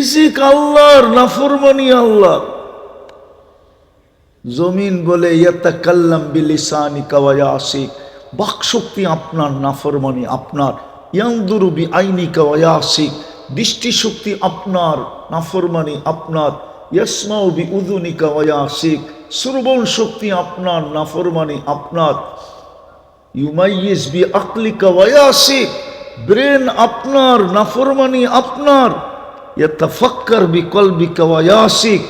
রিজিক আল্লাহর, নাফরমানি আল্লাহ। জমিন বলে ইয়াতাকাল্লাম বিলিসানিকা ওয়া ইয়াসিক, বাকশক্তি আপনার, নাফরমানি আপনার। ইয়ানদুরু বিআইনিকা ওয়া ইয়াসিক, দৃষ্টিশক্তি আপনার, নাফরমানি আপনার। ইয়াসমাউ বিউযুনিকা ওয়া ইয়াসিক, শ্রবণ শক্তি আপনার, নাফরমানি আপনার। ইউমাইয়িজ বিআকলিকা ওয়া ইয়াসিক, ব্রেন আপনার, নাফরমানি আপনার। ইয়াতাফাক্কার বিকলবিকা ওয়া ইয়াসিক,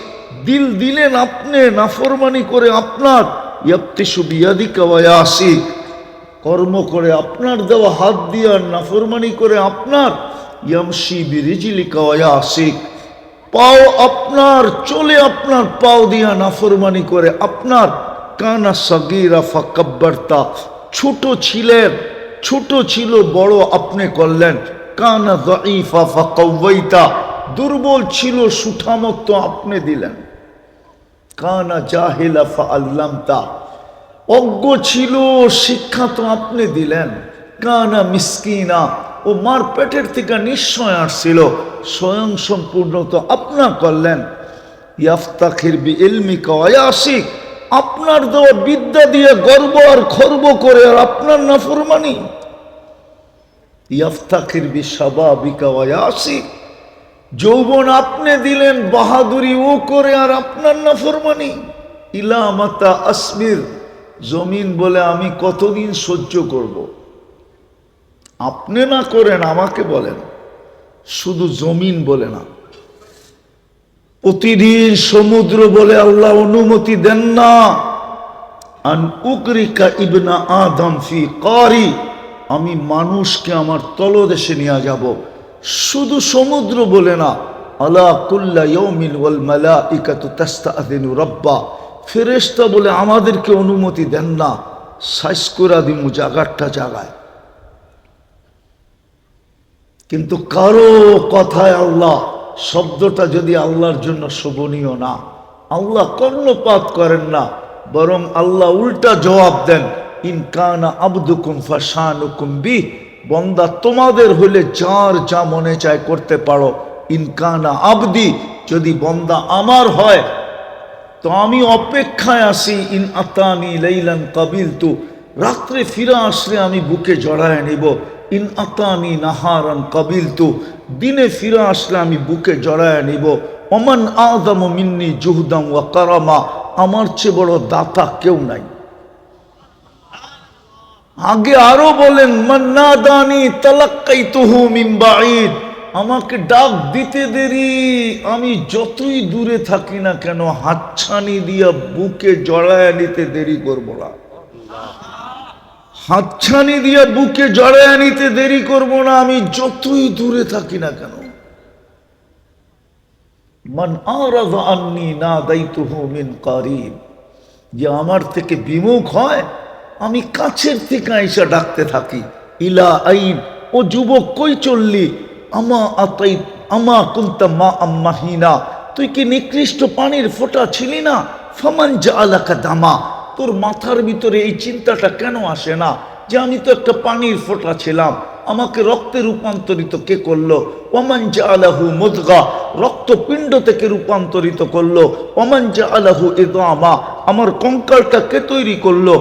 দিল দিলেন আপনি, নাফরমানি করে আপনার। ইয়াবতিশু বিয়াদিকা ওয়া ইয়াসিক, কর্ম করে আপনার দেওয়া হাত দিয়া, নাফরমানি করে আপনার। ইয়ামশি বিরিজলিকা ওয়া ইয়াসিক, পাও আপনার, চলে আপনার পাও দিয়া, নাফরমানি করে আপনার। কানা সাগীরা ফাকাব্বারতা, ছোট ছিলেন, ছোট ছিল, বড় আপনি করলেন। কানা যায়ীফা ফাকাওয়াইতা, দুর্বল ছিল, সুঠামত্ব আপনি দিলেন। কানা জাহিলা ফাআল্লামতা, অজ্ঞ ছিল, শিক্ষা তো আপনি দিলেন। কানা মিসকিনা, ও মার পেটের থেকে নিশ্চয় আসছিল, স্বয়ং সম্পূর্ণ তো আপনা করলেন। ইয়াফতাখির বিইলমিকা ওয়া ইয়াসিক, আপনার দেওয়া বিদ্যা দিয়ে গর্ব আর খর্ব করে, আর আপনার নাফরমানি। ইয়াফতাখির বিশাবাবিকা ওয়া ইয়াসিক, যৌবন আপনি দিলেন, বাহাদুরি ও করে, আর আপনার নাফরমানি। ইলা মাতা আসবির, জমিন বলে আমি কতদিন সহ্য করব। আপনি না করেন, আমাকে বলেন, শুধু জমিন বলে না। প্রতিদিন সমুদ্র বলে আল্লাহ অনুমতি দেন না। আন উকরিকা ইবনা আদম ফি কারি, আমি মানুষকে আমার তলদেশে নিয়ে যাব। শুধু সমুদ্র বলে না। আলা কুল্লা ইয়াউমিন ওয়াল মালাইকাতু তাস্তাযিনু রাব্বা, ফেরেশতা বলে আমাদেরকে অনুমতি দেন না, সাইজ করে দিমু জায়গাটা জায়গায়। কিন্তু কারো কথায় আল্লাহ শব্দটা যদি আল্লাহর জন্য শোভনীয় না, আল্লাহ কর্ণপাত করেন না, বরং আল্লাহ উল্টা জবাব দেন। ইন কানা আবদুকুম ফাশানুকুম বি, বন্দা তোমাদের হলে যার যা মনে চায় করতে পারো। ইন কানা আবদি, যদি বন্দা আমার হয় তো আমি অপেক্ষায় আছি। ইন আতানি লাইলান কাবিলতু, রাত্রে ফিরে আসলে আমি বুকে জড়ায় নিব। ইন আতানি নাহারান কাবিলতু, দিনে ফিরে আসলে আমি বুকে জড়ায় নিব। ওমান আযমু মিন্নি জুহদাম ওয়া কারামা, আমার চেয়ে বড় দাতা কেউ নাই। আগে আরো বলেন, মান নাদানি তালাক্কাইতুহু মিন বাঈদ, আমাকে ডাক দিতে দেরি, আমি যতই দূরে থাকি না কেন হাতছানি দিয়া বুকে জড়ায় নিতে দেরি করব না। হাতছানি দিয়া বুকে জড়ায় নিতে দেরি করব না, আমি যতই দূরে থাকি না কেন। মান আরাযা আন্নী নাদাইতুহু মিন কারীব, যে আমার থেকে বিমুখ হয় আমি কাছের থেকে আইসা ডাকতে থাকি। ইলা আইন, ও যুবক কই চললি? আমা কুনতা মা আম্মাহিনা, তুই কি নিকৃষ্ট পানির ফোঁটা ছিলি না? ফামান জাআলাকা দামা, তোর মাথার ভিতরে এই চিন্তাটা কেন আসে না যে আমি তো একটা পানির ফোঁটা ছিলাম, আমাকে রক্তে রূপান্তরিত কে করলো? ওমান জাআলাহু মুদগা, রক্তপিণ্ড থেকে রূপান্তরিত করলো। ওমান জাআলাহু ইদামা, আমার কঙ্কালটা কে তৈরি করলো?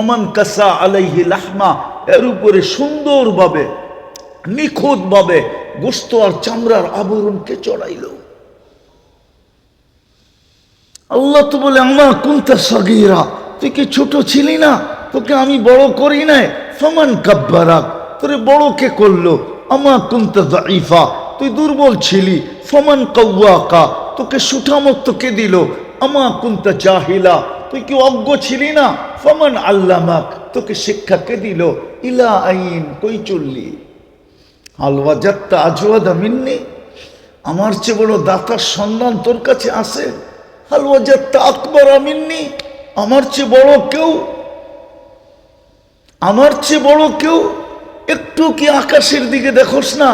ওমান কাসা আলাইহি লাহমা, এর উপরে সুন্দরভাবে নিখুঁতভাবে গোশত আর চামড়ার আবরণ কে চড়াইল? আল্লাহ তো বলে, আমা কুনতা সাগীরা, তুই কি ছোট ছিলি না? তোকে আমি বড় করি নাই। ফামান কাব্বারাক, তোরে বড় কে করলো? আমা কুনতা যায়ীফা, তুই দুর্বল ছিলি। ফামান কাওয়াকা, তোকে সুঠামত্ব কে দিল? আমা কুনতা জাহিলা, তুই কি অজ্ঞ ছিলি না? ফামান আল্লামাক, তোকে শিক্ষা কে দিল? ইলা আইন, কই চললি? হাল ওয়াজাদতা আজওয়াদা মিন্নি, আমার চেয়ে বড় দাতার সন্ধান তোর কাছে আছে? হাল ওয়াজাদতা আকবারা মিন্নি, আমার চেয়ে বড় কেউ? আমার চেয়ে বড় কেউ? একটু কি আকাশের দিকে দেখোস না?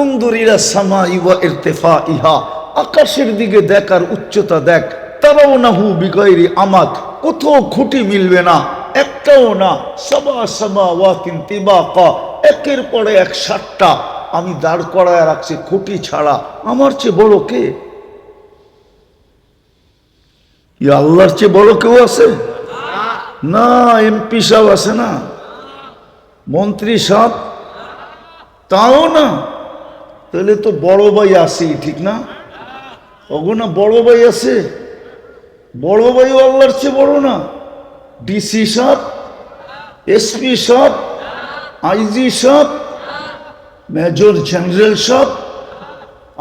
উনদুর ইলা সামাই ওয়া ইরতিফাইহা, আকাশের দিকে দেখ আর উচ্চতা দেখ। তারাউনাহু বিগাইরি আমাদ, কোথাও খুঁটি মিলবে না, একটাও না। সাবা সামাওয়াতিন তিবাকা, একের পরে এক সাতটা। আমি দাঁড় করায় রাখছি খুঁটি ছাড়া, আমার চেয়ে বড় কে? আল্লাহর চেয়ে বড় কেউ আছে? না। এমপি সাহেব আছে না, মন্ত্রী সাহেব, তাও না। তাহলে তো বড় ভাই আছে, ঠিক না? ওগো না, বড় ভাই আছে, বড় ভাইও আল্লাহর চেয়ে বড় না? ডিসি সাহেব, এসপি সাহেব, আইজি সাহেব, মেজর জেনারেল সাহেব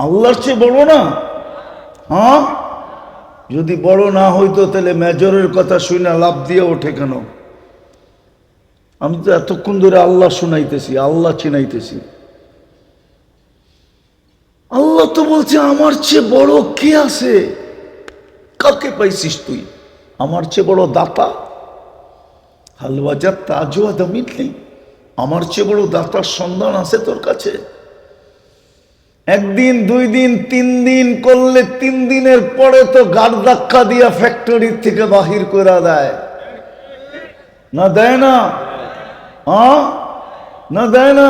আল্লাহর চেয়ে বড় না? হ্যাঁ, যদি বড় না হইতো তাহলে মেজরের কথা শুনে লাভ দিয়ে ওঠে কেন? আমি তো এতক্ষণ ধরে আল্লাহ শুনাইতেছি, আল্লাহ চিনাইতেছি। আল্লাহ তো বলছে আমার চেয়ে বড় কে আছে? কাকে পাইছিস তুই? আমার চেয়ে বড় দাতা? হালওয়াজার তাজওয়া দামিত নেই, আমার চেয়ে বড় দাতার সন্ধান আছে তোর কাছে? একদিন, 2 দিন, 3 দিন করলে 3 দিনের পরে তো গাড় ধাক্কা দিয়া ফ্যাক্টরি থেকে বাহির করে দেয় না? দেয় না? হ্যাঁ, না দেয় না?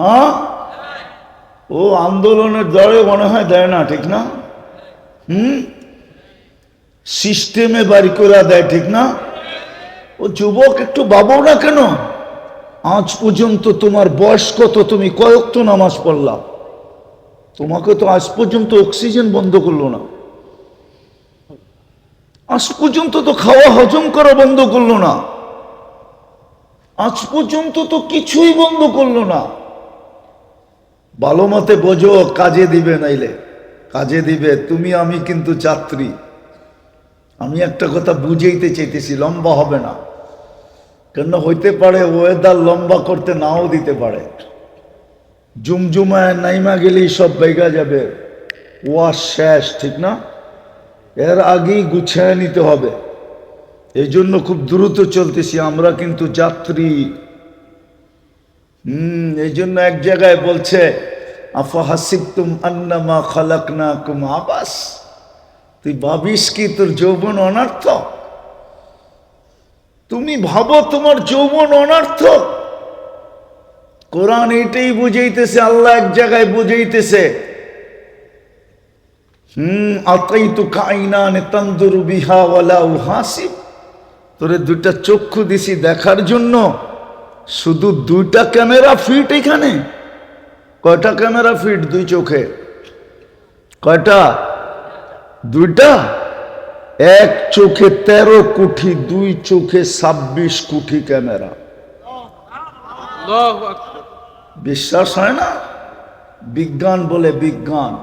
হ্যাঁ, ও আন্দোলনের দরে মনে হয় দেয় না, ঠিক না? সিস্টেমে বাড়ি করে দেয়, ঠিক না? ও যুবক, একটু ভাবো না কেন? আজ পর্যন্ত তোমার বয়স কত? তুমি কয়েকটা নামাজ পড়লা? তোমাকে তো আজ পর্যন্ত অক্সিজেন বন্ধ করলো না, আজ পর্যন্ত তো খাওয়া হজম করা বন্ধ করলো না, আজ পর্যন্ত তো কিছুই বন্ধ করলো না। ভালো মতে বোঝো, কাজে দিবে, নাইলে কাজে দিবে। তুমি আমি কিন্তু যাত্রী। আমি একটা কথা বুঝাইতে চাইতেছি, লম্বা হবে না কেন? হইতে পারে ওয়েদার লম্বা করতে নাও দিতে পারে। জুমজুমায় নাইমা গেলেই সব বেগা যাবে, ওয়াশ শেষ, ঠিক না? এর আগেই গুছিয়ে নিতে হবে। এই জন্য খুব দ্রুত চলতেছি, আমরা কিন্তু যাত্রী। এই জন্য এক জায়গায় বলছে, আফাহাসিবতুম আন্নামা খালাকনাকুম আবাস, তুই ভাবিস কি তোর যৌবন অনর্থ? তুমি ভাবো তোমার যৌবন অনর্থ? কোরআন এটাই বুঝাইতেছে। আল্লাহ এক জায়গায় বুঝাইতেছে, আতাইতুকা আইনান তানদুরু বিহা ওয়ালা উহাসিব, তোরে 2টা চক্ষু দিছি দেখার জন্য, শুধু 2টা ক্যামেরা ফিট। এখানে কয়টা ক্যামেরা ফিট 2 চোখে? কয়টা? 2টা। এক চোখে 13 কোটি, 2 চোখে 26 কোটি ক্যামেরা। বিশ্বাস হয় না? বিজ্ঞান বলে, বিজ্ঞান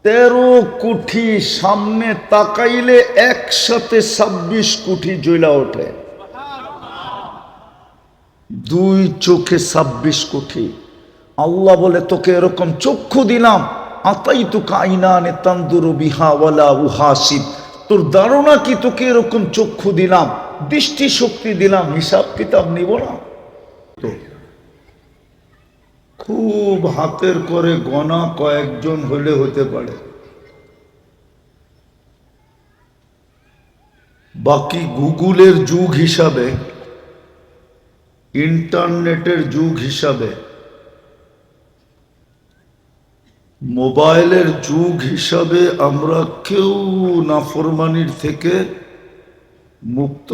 13 কোটি সামনে তাকাইলে একসাথে 26 কোটি জ্বলা ওঠে। 2 চোখে 26 কোটি। আল্লাহ বলে, তোকে এরকম চক্ষু দিলাম, আতাইতুকা আইনান তানদুরু বিহা ওয়ালা উহাসিব, তোর ধারণা কি তোকে এরকম চক্ষু দিলাম, দৃষ্টি শক্তি দিলাম, হিসাব কিতাব নিব না? তো খুব হাতের করে গণা কয়েকজন হলে হতে পারে, বাকি গুগলের যুগ হিসাবে, ইন্টারনেটের যুগ হিসাবে, মোবাইলের যুগ হিসাবে আমরা কেউ নাফরমানির থেকে মুক্ত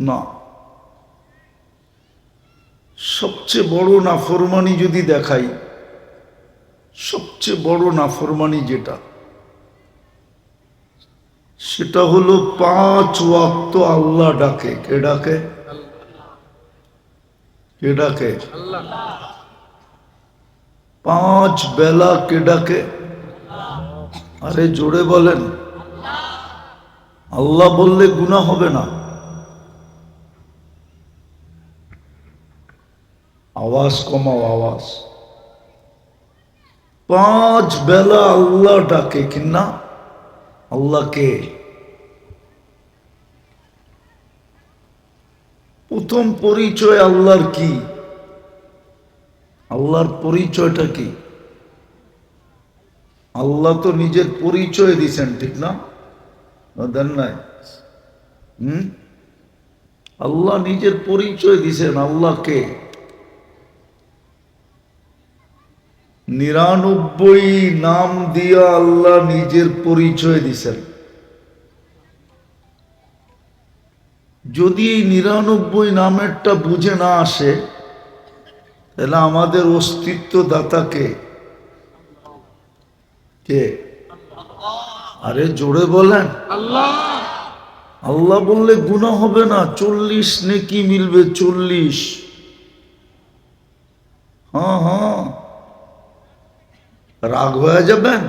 না। সবচেয়ে বড় নাফরমানি যদি দেখাই, সবচেয়ে বড় নাফরমানি যেটা, সেটা হলো 5 ওয়াক্ত আল্লাহ ডাকে। কে ডাকে? কে ডাকে? 5 বেলা কে ডাকে? আরে জোরে বলেন। আল্লাহ বললে গুনাহ হবে না? আওয়াজ কমাও, আওয়াজ। 5 বেলা আল্লাহ ডাকে কিনা? আল্লাহকে প্রথম পরিচয় আল্লাহর কি? আল্লাহর পরিচয়টা কি? আল্লাহ তো নিজের পরিচয় দিছেন, ঠিক না? দেন নাই? আল্লাহ নিজের পরিচয় দিছেন। আল্লাহকে 99 নাম দিয়া আল্লাহ নিজের পরিচয় দিছেন। যদি এই 99 নামেরটা বুঝে না আসে, তাহলে আমাদের অস্তিত্ব দাতাকে কে? আরে জোরে বলেন আল্লাহ। আল্লাহ বললে গুনাহ হবে না, 40 নেকি মিলবে, 40। হ্যাঁ, রাগ হয়ে যাবেন?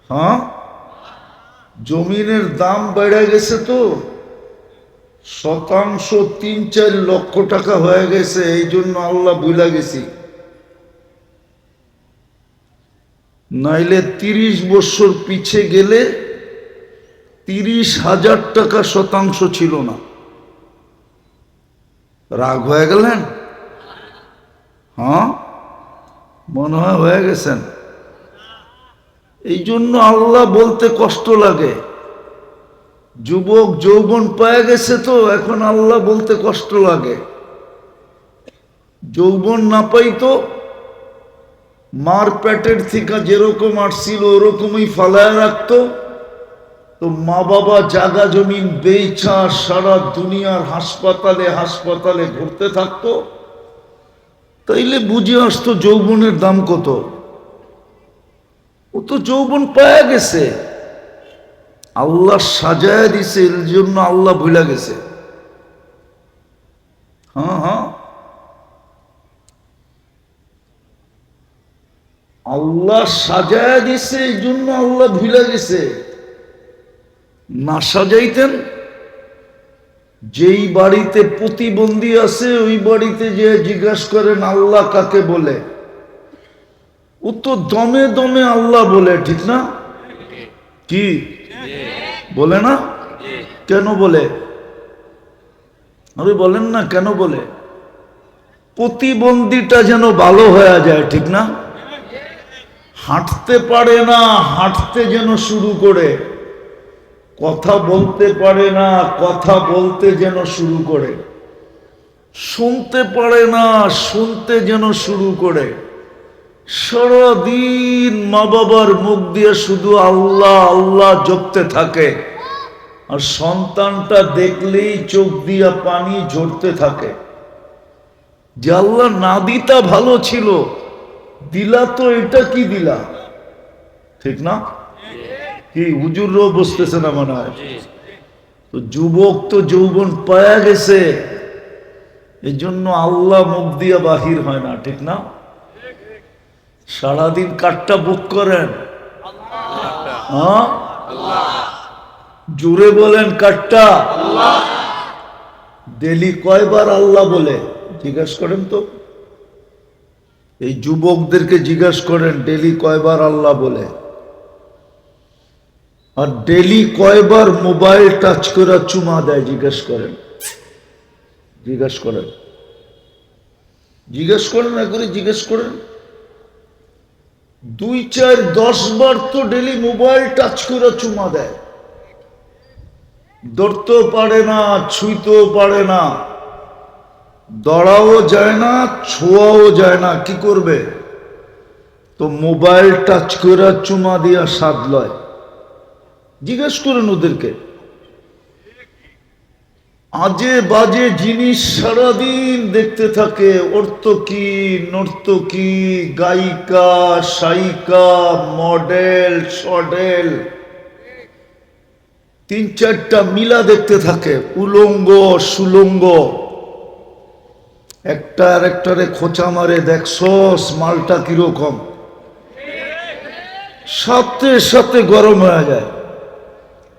হ্যাঁ, জমিনের দাম বেড়ে গেছে তো, শতাংশ 3-4 লক্ষ টাকা হয়ে গেছে, এই জন্য আল্লাহ ভুলে গেছি। নাইলে 30 বছর পিছে গেলে 30,000 টাকা শতাংশ ছিল না। রাগ হয়ে গেলেন? হ্যাঁ, মনে হয় হয়ে গেছেন। এই জন্য আল্লাহ বলতে কষ্ট লাগে। যুবক যৌবন পায়ে গেছে তো এখন আল্লাহ বলতে কষ্ট লাগে। যৌবন না পাইতো মার পেটের থেকে যেরকম আসছিল ওরকমই ফালায় রাখতো, তো মা বাবা জাগা জমিন বেচা সারা দুনিয়ার হাসপাতালে হাসপাতালে ঘুরতে থাকতো, তাইলে বুঝে আসতো যৌবনের দাম কত। ও তো যৌবন পায়া গেছে, আল্লাহ সাজায় দিছে, এর জন্য আল্লাহ ভুলে গেছে। হ্যাঁ, আল্লাহ সাজায় দিছে, এই জন্য আল্লাহ ভুলে গেছে। না সাজাইতেন, যেই বাড়িতে প্রতিবন্ধী আছে ওই বাড়িতে যে জিজ্ঞাসা করেন আল্লাহ কাকে বলে, ও তো দমে দমে আল্লাহ বলে, ঠিক না? কি বলে না? কেন বলে? আরে বলেন না, কেন বলে? প্রতিবন্ধীটা যেন ভালো হয়ে যায়, ঠিক না? হাঁটতে পারে না, হাঁটতে যেন শুরু করে, কথা বলতে পারে না, কথা বলতে যেন শুরু করে, শুনতে পারে না, শুনতে যেন শুরু করে। সারাদিন মা বাবার মুখ দিয়ে শুধু আল্লাহ আল্লাহ জপতে থাকে, আর সন্তানটা দেখলেই চোখ দিয়া পানি ঝরতে থাকে। যে আল্লাহ না দিতা ভালো ছিল, দিলা তো এটা কি দিলা, ঠিক না? কি হুজুরও বসতেছে না মনে হয়? তো যুবক তো যৌবন পায়া গেছে, এই জন্য আল্লাহ মুখ দিয়া বাহির হয় না, ঠিক না? সারাদিন কাঠটা বুক করেন? হ্যাঁ, জোরে বলেন কাঠটা। ডেলি কয়বার আল্লাহ বলে জিজ্ঞাসা করেন তো? এই যুবকদেরকে জিজ্ঞাসা করেন ডেলি কয়বার আল্লাহ বলে, আর ডেলি কয়বার মোবাইল টাচ করে চুমা দেয়, জিজ্ঞাসা করেন। জিজ্ঞাসা করেন, জিজ্ঞেস করেন, একবারে জিজ্ঞেস করেন। 2, 4, 10 বার তো ডেলি মোবাইল টাচ করে চুমা দেয়। ধরতেও পারে না, ছুঁইতেও পারে না, দড়াও যায় না, ছোঁয়াও যায় না, কি করবে? তো মোবাইল টাচ করে চুমা দিয়া স্বাদ লয়। জিজ্ঞেস করেন ওদেরকে। আজে বাজে জিনিস সারাদিন দেখতে থাকে, অর্থকি নর্তকী, গায়িকা, সায়িকা, মডেল, সডেল, 3-4টা মিলা দেখতে থাকে, উলঙ্গ সুলঙ্গ। একটা আর একটারে খোঁচা মারে, দেখছস মালটা কিরকম, সাথে সাথে গরম হয়ে যায়।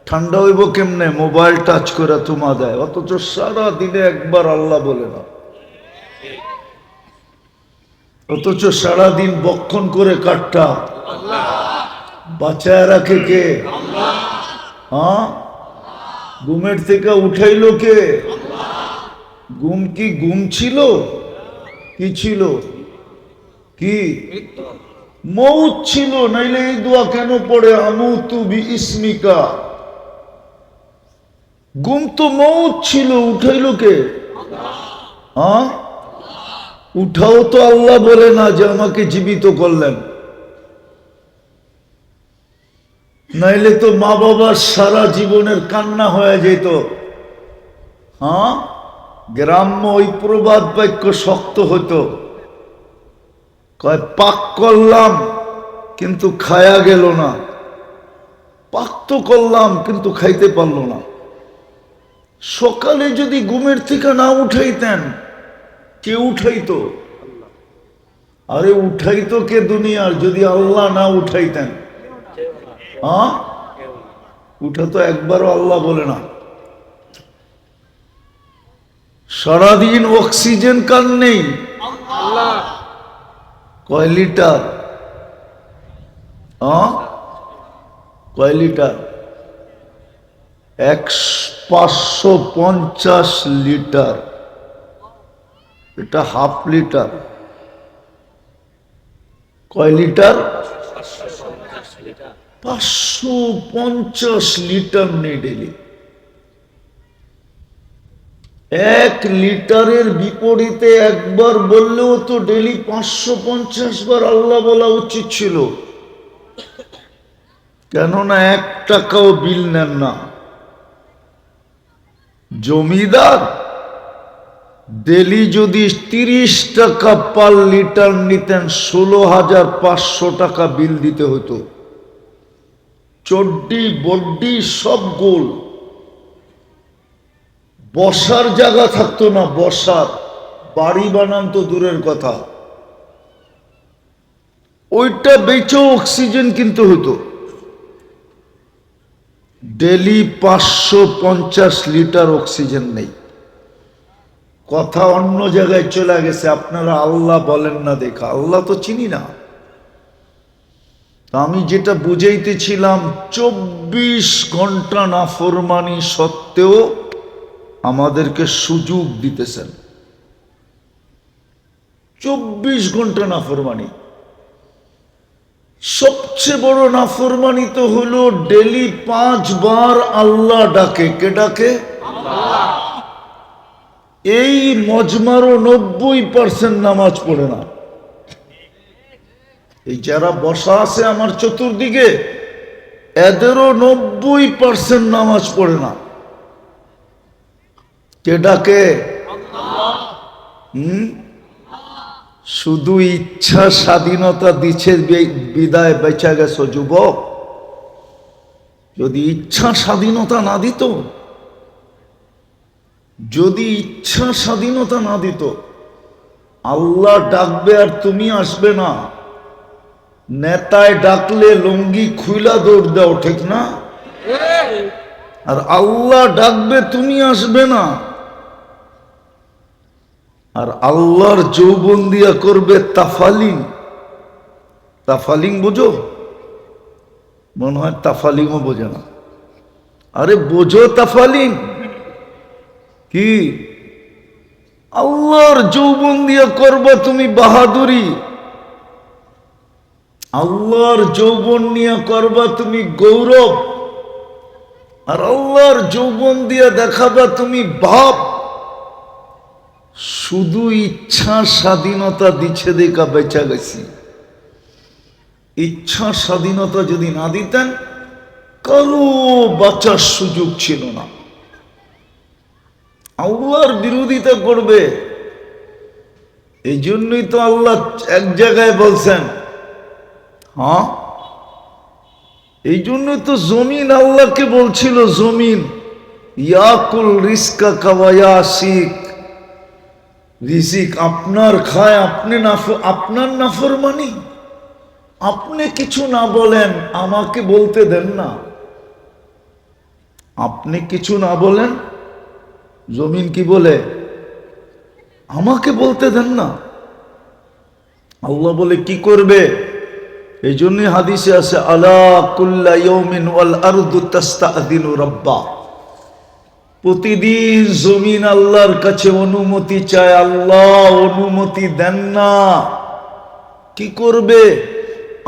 ঠান্ডা হইব কেমনে? মোবাইল টাচ করে তুমা দেয়, অথচ সারা দিনে একবার আল্লাহ বলে না। অথচ সারাদিন বক্ষণ করে কাঠটা বাঁচায় রাখে কে? হ্যাঁ, ঘুমের থেকে উঠাইল কে? ঘুম কি ঘুম ছিল? কি ছিল? কি মৌত ছিল? নাইলে এই দোয়া কেন পড়ে, আমুতু বিইসমিকা? ঘুম তো মৌত ছিল, উঠাইল কে? হ্যাঁ, উঠাও তো আল্লাহ বলে না যে আমাকে জীবিত করলেন, নাইলে তো মা বাবার সারা জীবনের কান্না হয়ে যেত। হ্যাঁ, গ্রাম্য ওই প্রবাদ বাক্য শক্ত হতো, কয় পাক করলাম কিন্তু খায়া গেল না, পাক তো করলাম কিন্তু খাইতে পারলো না। সকালে যদি ঘুমের থেকে না উঠাইতেন, কে উঠাইতো? আরে উঠাইতো কে দুনিয়ার, যদি আল্লাহ না উঠাইতেন? হ্যাঁ, উঠা তো একবারও আল্লাহ বলে না। সারাদিন অক্সিজেন কার নেই? কয় লিটার? কয় লিটার? 550 লিটার। এটা হাফ লিটার। কয় লিটার? 550 লিটার নেই ডেলি। 1 লিটারের বিপরীতে একবার বললেও তো ডেলি 550 বার আল্লাহ বলা উচিত ছিল। কেননা 1 টাকাও বিল নেন না। জমিদার ডেলি যদি 30 টাকা পার লিটার নিতেন, 16,500 টাকা বিল দিতে হতো। চড্ডি বড্ডি সব গোল, বসার জায়গা থাকতো না, বসার বাড়ি বানান তো দূরের কথা, ওইটা বেচেও অক্সিজেন কিনতে হতো। ডেলি 550 লিটার অক্সিজেন নেই। কথা অন্য জায়গায় চলে গেছে, আপনারা আল্লাহ বলেন না দেখা, আল্লাহ তো চিনি না। আমি যেটা বুঝাইতেছিলাম, 24 ঘন্টা নাফরমানি সত্ত্বেও আমাদেরকে সুযোগ দিতেছেন। 24 ঘন্টা নাফরমানি। সবচেয়ে বড় নাফরমানি তো হলো ডেলি 5 বার আল্লাহ ডাকে। কে ডাকে? এই মজমারও 90% নামাজ পড়ে না। এই যারা বসা আছে আমার চতুর্দিকে, এদেরও 90% নামাজ পড়ে না। কে ডাকে? শুধু ইচ্ছা স্বাধীনতা দিচ্ছে বিদায় বেঁচে গেছো যুবক। যদি ইচ্ছা স্বাধীনতা না দিত, যদি ইচ্ছা স্বাধীনতা না দিত, আল্লাহ ডাকবে আর তুমি আসবে না। নেতায় ডাকলে লুঙ্গি খুইলা দৌড় দাও, ঠিক না? আর আল্লাহ ডাকবে তুমি আসবে না। আর আল্লাহর যৌবন দিয়া করবে তাফালিং। তাফালিং বোঝো? মনে হয় তাফালিংও বোঝে না। আরে বোঝো তাফালিং কি? আল্লাহর যৌবন দিয়া করবা তুমি বাহাদুরি, আল্লাহর যৌবন নিয়ে করবা তুমি গৌরব, আর আল্লাহর যৌবন দিয়া দেখাবা তুমি বাপ। শুধু ইচ্ছা স্বাধীনতা দিচ্ছে দেখা বেঁচা গেছি। ইচ্ছা স্বাধীনতা যদি না দিতেন, কারো বাঁচার সুযোগ ছিল না। আল্লাহর বিরোধিতা করবে। এই জন্যই তো আল্লাহ এক জায়গায় বলছেন, হ্যাঁ, এই জন্যই তো জমিন আল্লাহকে বলছিল, জমিন ইয়াকুল রিস্কা কাওয়া শিখ, রিজিক আপনার খায়, আপনি আপনার নাফরমানি। আপনি কিছু না বলেন, আমাকে বলতে দেন না। আপনি কিছু না বলেন, জমিন কি বলে? আমাকে বলতে দেন না। আল্লাহ বলে কি করবে? এই জন্যই হাদিসে আছে, আলা কুল্লা ইয়াউমিন ওয়াল আরদু তাস্তাযিনু রাব্বা। প্রতিদিন জমিন আল্লাহর কাছে অনুমতি চায়, আল্লাহ অনুমতি দেন না। কি করবে?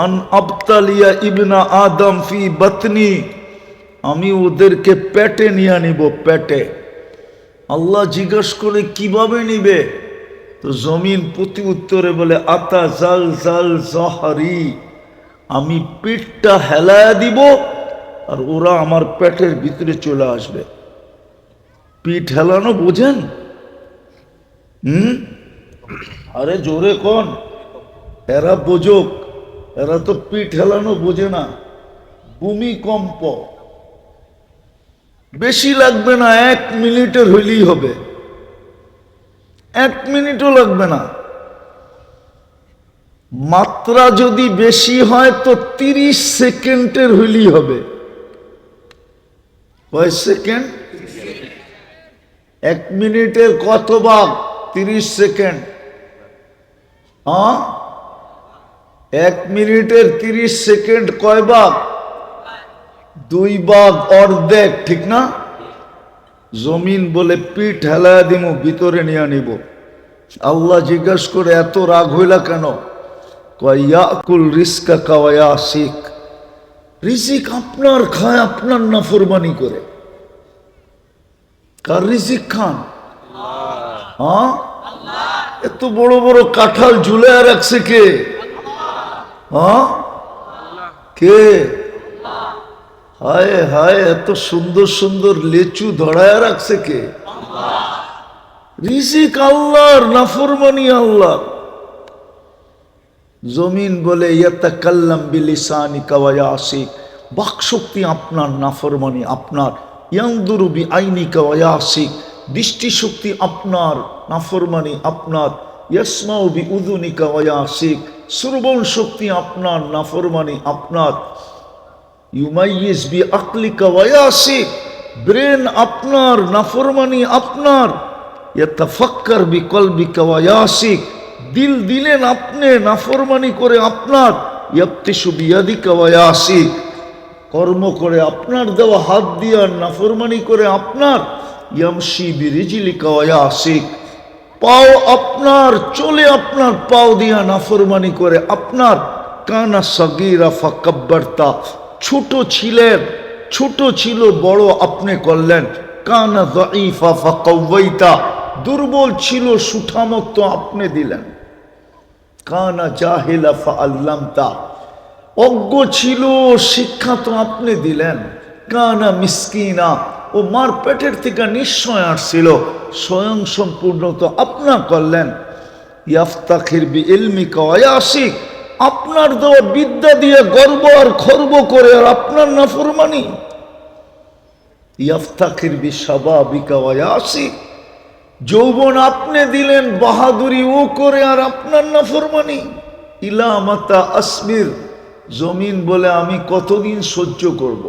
আন আবতালিয়া ইবনা আদম ফি বাতনি, আমি ওদেরকে পেটে নিয়ে নিব, পেটে। আল্লাহ জিজ্ঞাসা করে কিভাবে নিবে? তো জমিন প্রতি উত্তরে বলে আতা জাল জাল জহরি, আমি পিঠটা হেলায়া দিব আর ওরা আমার পেটের ভিতরে চলে আসবে। পিঠ হেলানো বোঝেন? আরে জোরে কোন, এরা বোঝুক, এরা তো পিঠ হেলানো বোঝে না। ভূমিকম্প বেশি লাগবে না, 1 মিনিটের হইলেই হবে, 1 মিনিটও লাগবে না। মাত্রা যদি বেশি হয় তো 30 সেকেন্ডের হইলেই হবে। কয় সেকেন্ড? 1 মিনিটের কত ভাগ? 30 সেকেন্ড। 1 মিনিটের 30 সেকেন্ড কয় ভাগ? 2 ভাগ, অর্ধেক, ঠিক না? জমিন বলে পিঠ হেলায়া দিব, ভিতরে নিয়ে নিব। আল্লাহ জিজ্ঞাসা করে এত রাগ হইলা কেন? ইয়াকুল রিজকা কাওয়া শিখ, রিজিক আপনার খায়, আপনার নাফরমানি করে। কার রিজিক খান? এত বড় বড় কাঁঠাল ঝুলায় রাখছে কে? কে? হায় হায়, এত সুন্দর সুন্দর লেচু ধরায় রাখছে কে? রিজিক আল্লাহর, নাফরমানি আল্লাহ। জমিন বলে ইয়াতাকাল্লাম বিলিসানিকা ওয়া ইয়াসিক, বাকশক্তি আপনার, নাফরমানি আপনার। ইয়ানদুরু বিআইনিকা ওয়া ইয়াসিক, দৃষ্টিশক্তি আপনার, নাফরমানি আপনার। ইয়াসমাউ বিউযুনিকা ওয়া ইয়াসিক, শ্রবণ শক্তি আপনার, নাফরমানি আপনার। ইউমাইয়িজ বিআকলিকা ওয়া ইয়াসিক, ব্রেন আপনার, নাফরমানি আপনার। ইয়াতাফাক্কার বিকলবিকা ওয়া ইয়াসিক, দিল দিলেন আপনি, নাফরমানি করে আপনার। ইয়াবতিশু বিয়াদিকা ওয়া ইয়াসিক, কর্ম করে আপনার দেওয়া হাত দিয়া, নাফরমানি করে আপনার। ইয়ামশি বিরিজলিকা ওয়া ইয়াসিক, পাও আপনার, চলে আপনার পাও দিয়া, নাফরমানি করে আপনার। কানা সাগীরা ফাকাব্বারতা, ছোট ছিলেন, ছোট ছিল, বড় আপনি করলেন। কানা যায়ীফা ফাকাওয়াইতা, দুর্বল ছিল, সুঠামত্ব আপনি দিলেন। কানা জাহিলা ফাআল্লামতা, অজ্ঞ ছিল, শিক্ষা তো আপনি দিলেন। কানা মিসকিনা, ও মার পেটের থেকে নিশ্চয় আসছিল, স্বয়ং সম্পূর্ণ তো আপনা করলেন। ইয়াফতাখির বিইলমিকা ওয়া ইয়াসিক, আপনার দেওয়া বিদ্যা দিয়ে গর্ব আর খর্ব করে, আর আপনার নাফরমানি। ইয়াফতাখির বিশাবাবিকা ওয়া ইয়াসিক, যৌবন আপনি দিলেন, বাহাদুরি ও করে, আর আপনার নাফরমানি। ইলা মাতা আসবির, জমিন বলে আমি কতদিন সহ্য করব?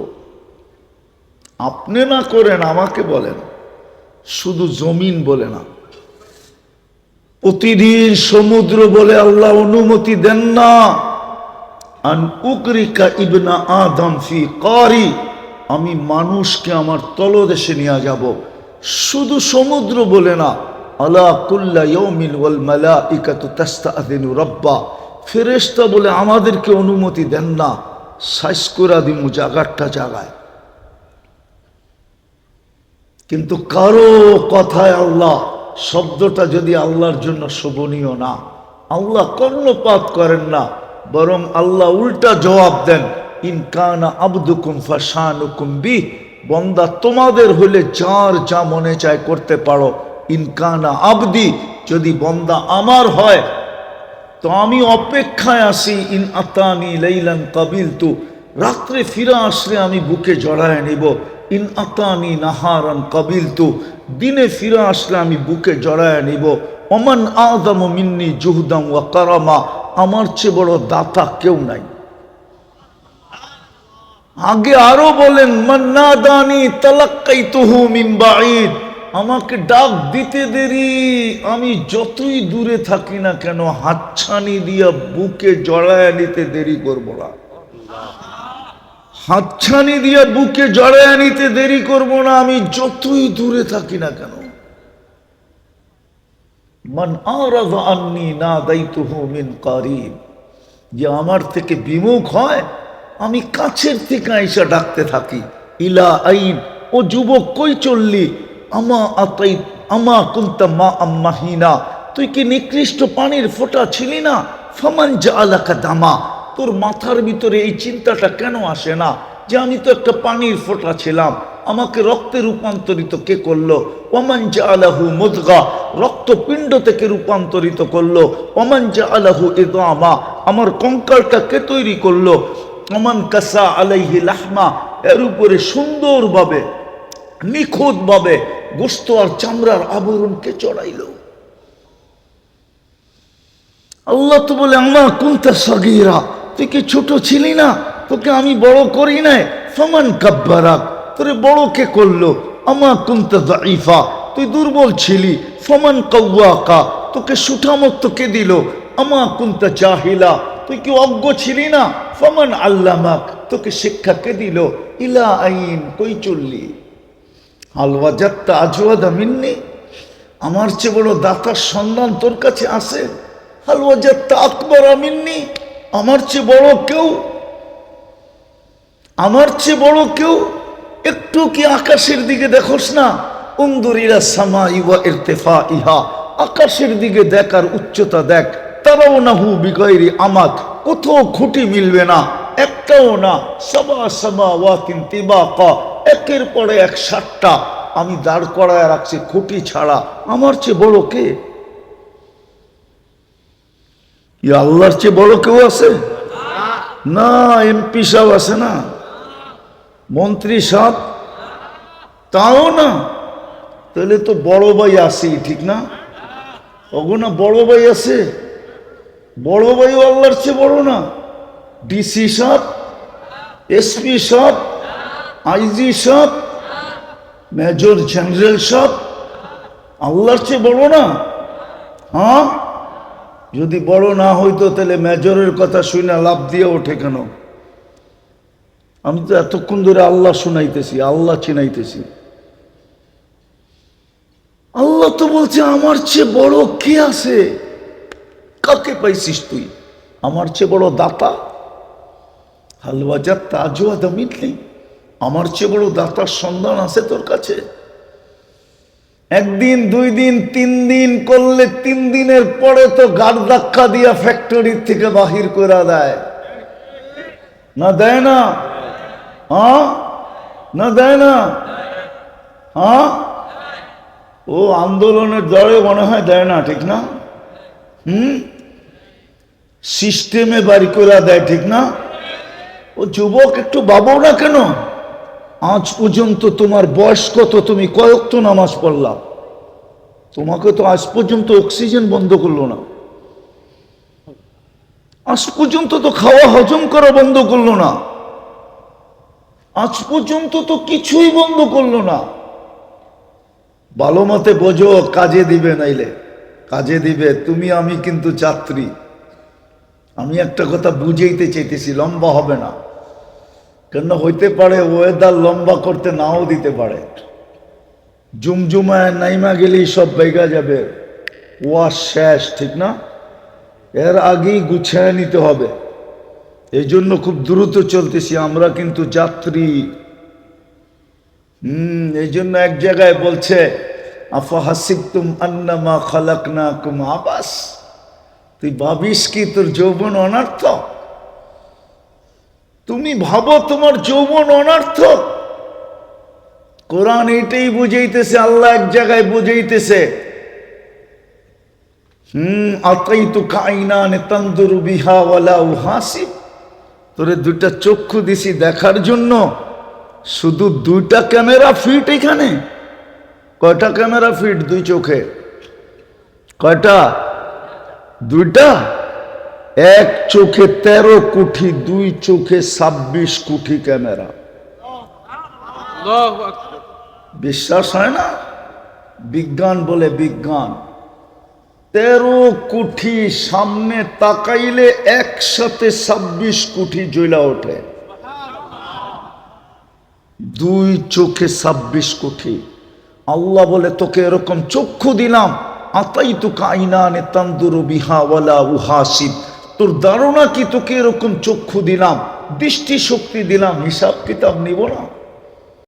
আপনি না করেন, আমাকে বলেন, শুধু জমিন বলে না। প্রতিদিন সমুদ্র বলে আল্লাহ অনুমতি দেন না, আন উকরিকা ইবনা আদম ফি কারি, আমি মানুষকে আমার তলদেশে নিয়ে যাব। শুধু সমুদ্র বলে না, আলা কুল্লা ইয়াউমিন ওয়াল মালাইকাতু তাস্তাযিনু রাব্বা, ফেরেশতা বলে আমাদেরকে অনুমতি দেন না, সাইজ করে দিমু জায়গাটা জায়গায়। কিন্তু কারো কথায় আল্লাহ শব্দটা যদি আল্লাহর জন্য শোভনীয় না, আল্লাহ কর্ণপাত করেন না, বরং আল্লাহ উল্টা জবাব দেন, ইন কানা আবদুকুম ফাশানুকুম বি, বন্দা তোমাদের হলে যার যা মনে চায় করতে পারো। ইন কানা আবদি, যদি বন্দা আমার হয় তো আমি অপেক্ষায় আসি। ইন আতানি লাইলান কাবিলতু, রাত্রে ফিরে আসলে আমি বুকে জড়ায় নিব। ইন আতানি নাহারান কাবিলতু, দিনে ফিরে আসলে আমি বুকে জড়ায় নিব। ওমান আযমু মিন্নি জুহদাম ওয়া কারামা, আমার চেয়ে বড় দাতা কেউ নাই। আগে আরো বলেন, মান নাদানি তালাক্কাইতুহু মিন বাঈদ, আমাকে ডাক দিতে দেরি, আমি যতই দূরে থাকি না কেন হাতছানি দিয়া বুকে জড়ায় নিতে দেরি করব না। হাতছানি দিয়া বুকে জড়ায় নিতে দেরি করব না, আমি যতই দূরে থাকি না কেন। মান আরাযা আন্নী নাদাইতুহু মিন কারীব, যে আমার থেকে বিমুখ হয় আমি কাছের থেকে আইসা ডাকতে থাকি। ইলা আইন, ও যুবক কই চললি? আমা আতাই আমা কুনতা মা আম্মাহিনা, তুই কি নিকৃষ্ট পানির ফোঁটা ছিলি না? ফামান জাআলাকা দামা, তোর মাথার ভিতরে এই চিন্তাটা কেন আসে না যে আমি তো একটা পানির ফোঁটা ছিলাম, আমাকে রক্তে রূপান্তরিত কে করলো? ওমান জাআলাহু মুদগা, রক্তপিণ্ড থেকে রূপান্তরিত করলো। ওমান জাআলাহু ইদামা, আমার কঙ্কালটা কে তৈরি করলো? ওমান কাসা আলাইহি লাহমা, এর উপরে সুন্দরভাবে নিখুঁতভাবে গোশত আর চামড়ার আবরণ কে চড়াইলো? আল্লাহ তো বলে আমা কুনতা সাগীরা, তুই কি ছোট ছিলি না? তোকে আমি বড় করি নাই। ফামান কাব্বারাক, তোরে বড় কে করলো? আমা কুনতা দাঈফা, তুই দুর্বল ছিলি। ফামান কাওয়াকা, তোকে সুঠামত্ব কে দিল? আমা কুনতা জাহিলা, তুই কি অজ্ঞ ছিলি না? ফামান আল্লামাক, তোকে শিক্ষা কে দিল? ইলা আইন, কই চললি? হাল ওয়াজাদতা আজওয়াদা মিন্নি, আমার চেয়ে বড় দাতার সন্ধান তোর কাছে আছে? হাল ওয়াজাদতা আকবারা মিন্নি, আমার চেয়ে বড় কেউ? আমার চেয়ে বড় কেউ? একটু কি আকাশের দিকে দেখোস না? উনদুর ইলা সামাই ওয়া ইরতিফাইহা, আকাশের দিকে দেখ আর উচ্চতা দেখ। তারাউনাহু বিগাইরি আমাদ, কোথাও খুঁটি মিলবে না, একটাও না। সাবা সামাওয়াতিন তিবাকা, একের পরে এক সাতটা আমি দাঁড় করায় রাখছি খুঁটি ছাড়া। আমার চেয়ে বড় কে? আল্লাহর চেয়ে বড় কেউ আছে? না। এমপি সাহেব আছে না, মন্ত্রী সাহেব, তাও না। তাহলে তো বড় ভাই আছে, ঠিক না? ওগো না, বড় ভাই আছে। বড় ভাইও আল্লাহর চেয়ে বড় না? ডিসি সাহেব, এসপি সাহেব, আইজি সাহেব, মেজর জেনারেল সাহেব আল্লাহর চেয়ে বড় না? হ্যাঁ, যদি বড় না হইতো তাহলে মেজরের কথা শুনে লাভ দিয়ে ওঠে কেন? আমি তো এতক্ষণ ধরে আল্লাহ শুনাইতেছি, আল্লাহ চিনাইতেছি। আল্লাহ তো বলছে আমার চেয়ে বড় কে আছে? কাকে পাইছিস তুই? আমার চেয়ে বড় দাতা? হাল ওয়াজাদতা আজওয়াদা মিন্নি, আমার চেয়ে বড় দাতার সন্ধান আছে তোর কাছে? একদিন, দুই দিন, 3 দিন করলে 3 দিনের পরে তো গাড় ধাক্কা দিয়া ফ্যাক্টরি থেকে বাহির করে দেয় না? দেয় না? হ্যাঁ, না দেয় না? হ্যাঁ, ও আন্দোলনের দরে মনে হয় দেয় না, ঠিক না? সিস্টেমে বাড়ি করে দেয়, ঠিক না? ও যুবক, একটু ভাবো না কেন? আজ পর্যন্ত তোমার বয়স কত? তুমি কয়েক তো নামাজ পড়লাম, তোমাকে তো আজ পর্যন্ত অক্সিজেন বন্ধ করলো না, আজ পর্যন্ত তো খাওয়া হজম করা বন্ধ করলো না, আজ পর্যন্ত তো কিছুই বন্ধ করলো না। ভালো মতে বোঝো, কাজে দিবে, নাইলে কাজে দিবে। তুমি আমি কিন্তু যাত্রী। আমি একটা কথা বুঝাইতে চাইতেছি, লম্বা হবে না কেন? হইতে পারে ওয়েদার লম্বা করতে নাও দিতে পারে। জুমজুমায় নাইমা গেলেই সব বেগা যাবে, ওয়াশ শেষ, ঠিক না? এর আগেই গুছিয়ে নিতে হবে। এই জন্য খুব দ্রুত চলতেছি, আমরা কিন্তু যাত্রী। এই জন্য এক জায়গায় বলছে আফাহাসিবতুম আন্নামা খালাকনাকুম আবাস, তুই ভাবিস কি তোর যৌবন অনর্থক? তুমি ভাবো তোমার যৌবন অনর্থক? কোরআন এইটাই বুঝাইতেছে। আল্লাহ এক জায়গায় বুঝাইতেছে, আতাইতুকা আইনান তানদুরু বিহা ওয়ালা উহাসিব, তোরে 2টা চক্ষু দিছি দেখার জন্য, শুধু 2টা ক্যামেরা ফিট এখানে। কয়টা ক্যামেরা ফিট 2 চোখে? কয়টা? 2টা। এক চোখে 13 কোটি, 2 চোখে 26 কোটি ক্যামেরা। বিশ্বাস হয় না? বিজ্ঞান বলে, বিজ্ঞান 13 কোটি সামনে তাকাইলে একসাথে 26 কোটি জ্বলা ওঠে। 2 চোখে 26 কোটি। আল্লাহ বলে তোকে এরকম চক্ষু দিলাম, আতাইতুকা আইনান তানদুরু বিহা ওয়ালা উহাসিব, তোর ধারণা কি তোকে এরকম চক্ষু দিলাম, দৃষ্টি শক্তি দিলাম, হিসাব কিতাব নিব না?